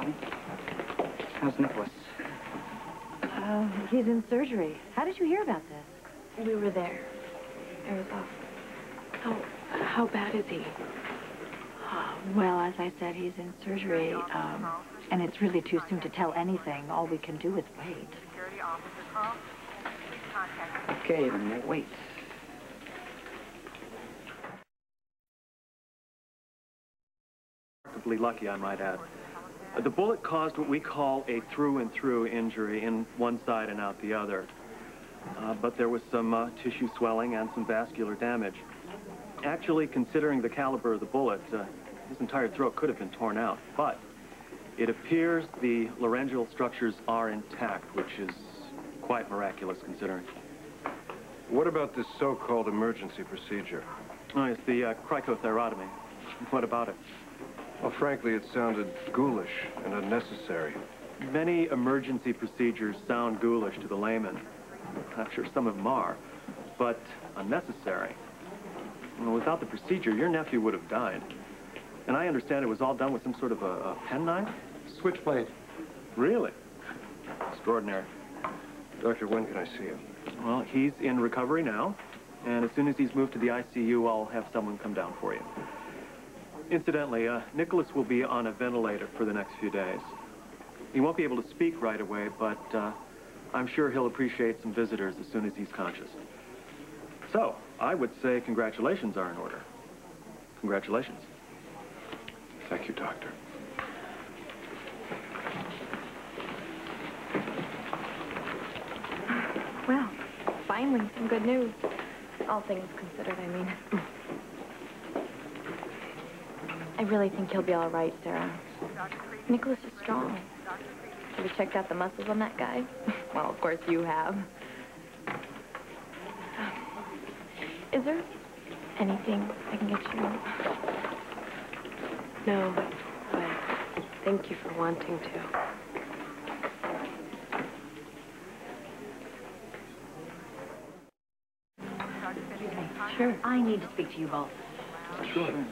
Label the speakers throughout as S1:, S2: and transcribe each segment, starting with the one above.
S1: Bobby. How's Nikolas?
S2: He's in surgery. How did you hear about this?
S3: We were there. It was awful. How bad is he?
S2: Well, as I said, he's in surgery, and it's really too soon to tell anything. All we can do is wait.
S1: Okay, then we'll wait.
S4: Remarkably lucky, I might add. The bullet caused what we call a through-and-through injury in one side and out the other. But there was some tissue swelling and some vascular damage. Actually, considering the caliber of the bullet, his entire throat could have been torn out. But it appears the laryngeal structures are intact, which is quite miraculous considering.
S5: What about this so-called emergency procedure?
S4: Oh, it's the cricothyrotomy. What about it?
S5: Well, frankly, it sounded ghoulish and unnecessary.
S4: Many emergency procedures sound ghoulish to the layman. I'm sure some of them are, but unnecessary. Well, without the procedure, your nephew would have died. And I understand it was all done with some sort of a penknife?
S5: Switchblade.
S4: Really? Extraordinary.
S5: Doctor, when can I see him?
S4: Well, he's in recovery now, and as soon as he's moved to the ICU, I'll have someone come down for you. Incidentally, Nikolas will be on a ventilator for the next few days. He won't be able to speak right away, but I'm sure he'll appreciate some visitors as soon as he's conscious. So, I would say congratulations are in order. Congratulations.
S5: Thank you, Doctor.
S3: Well, finally, some good news. All things considered, I mean. I really think he'll be all right, Sarah. Nikolas is strong. Have you checked out the muscles on that guy? Well, of course you have. Is there anything I can get you?
S6: No, but thank you for wanting to.
S2: Sure. I need to speak to you both.
S4: Sure.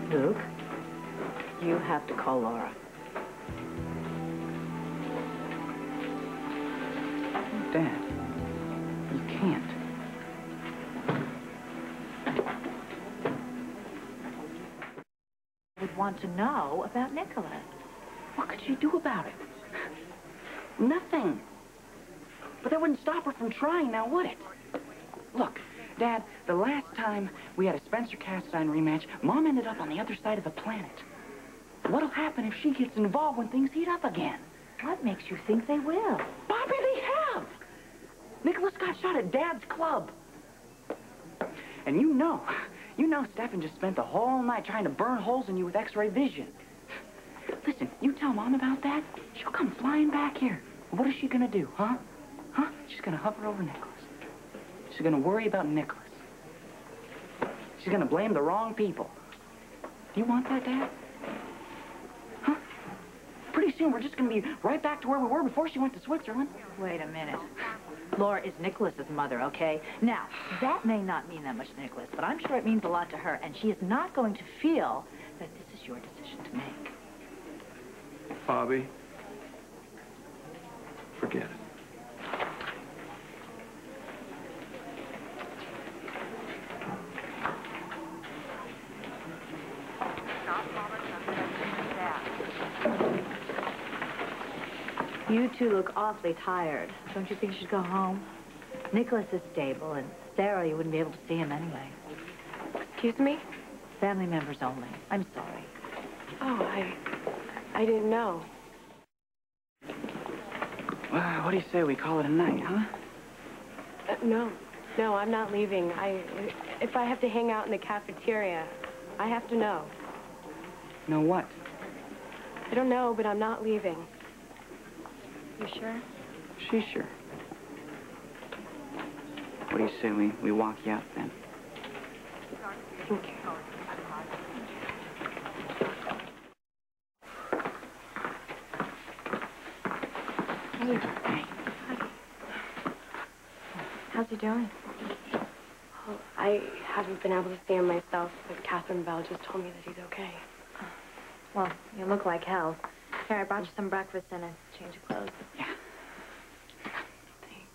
S2: Luke, you have to call Laura.
S1: Dad, you can't.
S2: Would want to know about Nikolas.
S1: What could she do about it? Nothing. But that wouldn't stop her from trying, now would it? Look, Dad, the last time we had a Spencer Castine rematch, Mom ended up on the other side of the planet. What'll happen if she gets involved when things heat up again?
S2: What makes you think they will?
S1: Bobby, they have! Nikolas got shot at Dad's club. And you know Stefan just spent the whole night trying to burn holes in you with X-ray vision. Listen, you tell Mom about that, she'll come flying back here. What is she gonna do, huh? Huh? She's gonna hover over Nikolas. She's gonna worry about Nikolas. She's gonna blame the wrong people. Do you want that, Dad? Huh? Pretty soon we're just gonna be right back to where we were before she went to Switzerland.
S2: Wait a minute. Laura is Nikolas's mother, okay? Now, that may not mean that much to Nikolas, but I'm sure it means a lot to her, and she is not going to feel that this is your decision to make.
S5: Bobby, forget it.
S2: You two look awfully tired. Don't you think you should go home? Nikolas is stable, and Sarah, you wouldn't be able to see him anyway.
S6: Excuse me?
S2: Family members only. I'm sorry.
S6: Oh, I didn't know.
S1: Well, what do you say we call it a night, huh?
S6: No, I'm not leaving. If I have to hang out in the cafeteria, I have to know.
S1: Know what?
S6: I don't know, but I'm not leaving. You sure?
S1: She's sure. What do you say we walk you out then?
S6: Thank you.
S3: Hey. How's he doing?
S6: Well, I haven't been able to see him myself, but Catherine Bell just told me that he's okay.
S3: Well, you look like hell. Here, I brought you some breakfast and a change of clothes.
S1: Yeah.
S6: Thanks.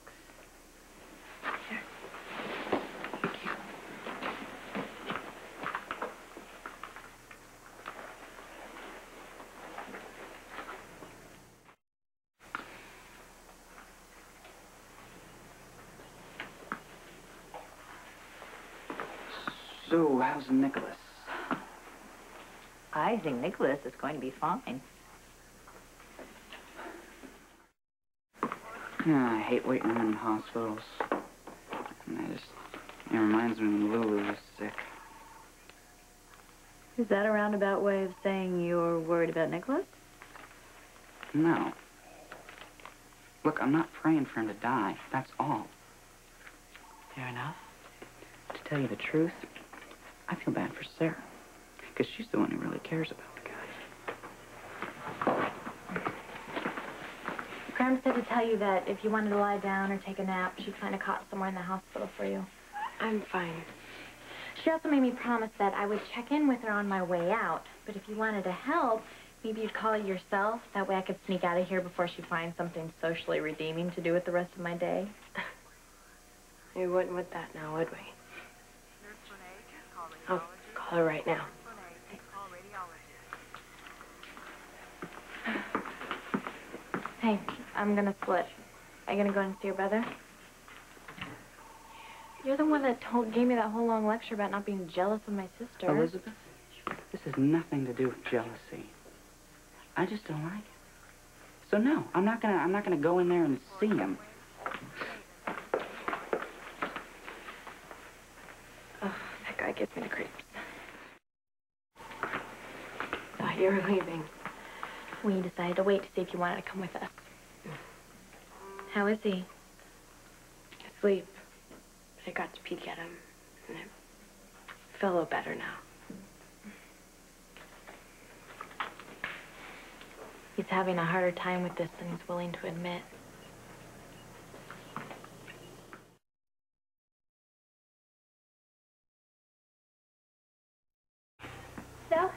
S1: So, how's Nikolas?
S2: I think Nikolas is going to be fine.
S1: Yeah, I hate waiting around in hospitals. And it reminds me when Lulu was sick.
S2: Is that a roundabout way of saying you're worried about Nikolas?
S1: No. Look, I'm not praying for him to die. That's all. Fair enough. To tell you the truth, I feel bad for Sarah. Because she's the one who really cares about the guy.
S3: Graham said to tell you that if you wanted to lie down or take a nap, she'd find a cot somewhere in the hospital for you.
S6: I'm fine.
S3: She also made me promise that I would check in with her on my way out. But if you wanted to help, maybe you'd call her yourself. That way I could sneak out of here before she finds something socially redeeming to do with the rest of my day.
S6: We wouldn't with that now, would we? I'll call her right now.
S3: Hey, I'm gonna split. Are you gonna go and see your brother? You're the one that gave me that whole long lecture about not being jealous of my sister.
S1: Elizabeth, this has nothing to do with jealousy. I just don't like it. So no, I'm not gonna go in there and see him.
S3: Oh, that guy gives me the creeps.
S6: Thought you were leaving.
S3: We decided to wait to see if you wanted to come with us. How is he?
S6: Asleep. But I got to peek at him, and I feel a little better now.
S3: He's having a harder time with this than he's willing to admit.
S7: So,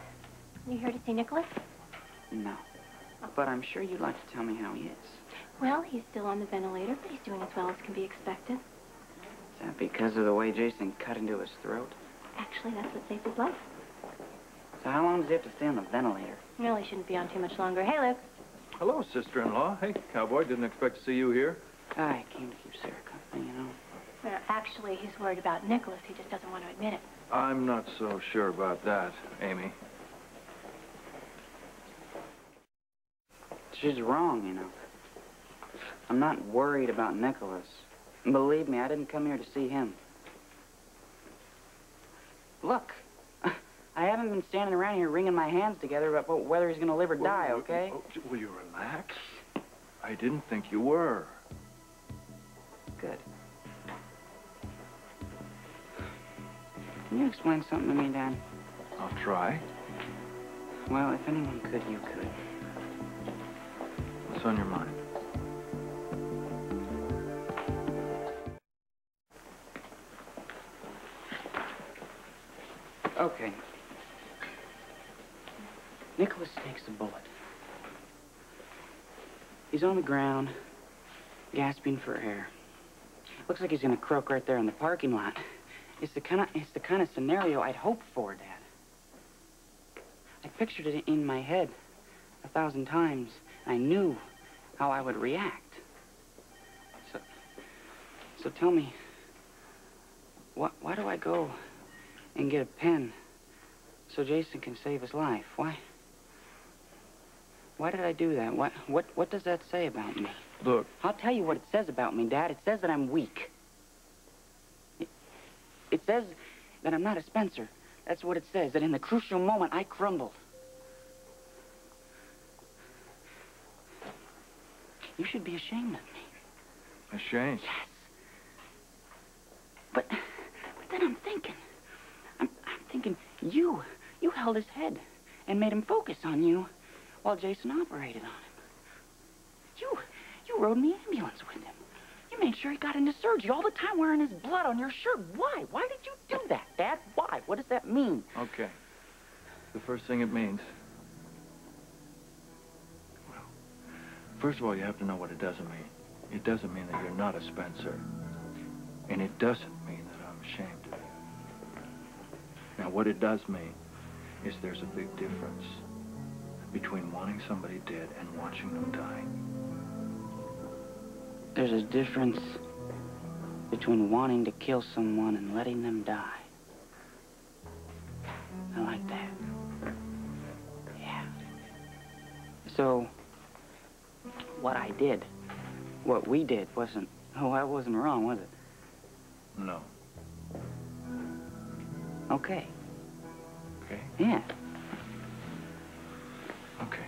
S7: you here to see Nikolas?
S1: No. But I'm sure you'd like to tell me how he is.
S7: Well, he's still on the ventilator, but he's doing as well as can be expected.
S1: Is that because of the way Jason cut into his throat?
S7: Actually, that's what saved his life.
S1: So how long does he have to stay on the ventilator?
S7: Really shouldn't be on too much longer. Hey, Luke.
S5: Hello, sister-in-law. Hey, cowboy. Didn't expect to see you here.
S1: I came to keep Sarah company, you know.
S7: Well, actually, he's worried about Nikolas. He just doesn't want to admit it.
S5: I'm not so sure about that, Amy.
S1: She's wrong, you know. I'm not worried about Nikolas. And believe me, I didn't come here to see him. Look, I haven't been standing around here wringing my hands together about whether he's going to live or die, okay?
S5: Will you relax? I didn't think you were.
S1: Good. Can you explain something to me, Dad?
S5: I'll try.
S1: Well, if anyone could, you could.
S5: What's on your mind?
S1: Okay. Nikolas takes a bullet. He's on the ground, gasping for air. Looks like he's gonna croak right there in the parking lot. It's the kind of scenario I'd hoped for, Dad. I pictured it in my head 1,000 times. I knew how I would react. So tell me, why do I go and get a pen so Jason can save his life? Why did I do that? What does that say about me?
S5: Look.
S1: I'll tell you what it says about me, Dad. It says that I'm weak. It says that I'm not a Spencer. That's what it says, that in the crucial moment, I crumbled. You should be ashamed of me.
S5: Ashamed?
S1: Yes. But then I'm thinking, you held his head and made him focus on you while Jason operated on him. You You rode in the ambulance with him. You made sure he got into surgery all the time wearing his blood on your shirt. Why? Why did you do that, Dad? Why? What does that mean?
S8: Okay. The first thing it means... Well, first of all, you have to know what it doesn't mean. It doesn't mean that you're not a Spencer. And it doesn't mean that I'm ashamed of you. Now, what it does mean is there's a big difference between wanting somebody dead and watching them die.
S1: There's a difference between wanting to kill someone and letting them die. I like that. Yeah. So, what I did, what we did wasn't, oh, that wasn't wrong, was it?
S8: No.
S1: Okay.
S8: Okay?
S1: Yeah.
S8: Okay.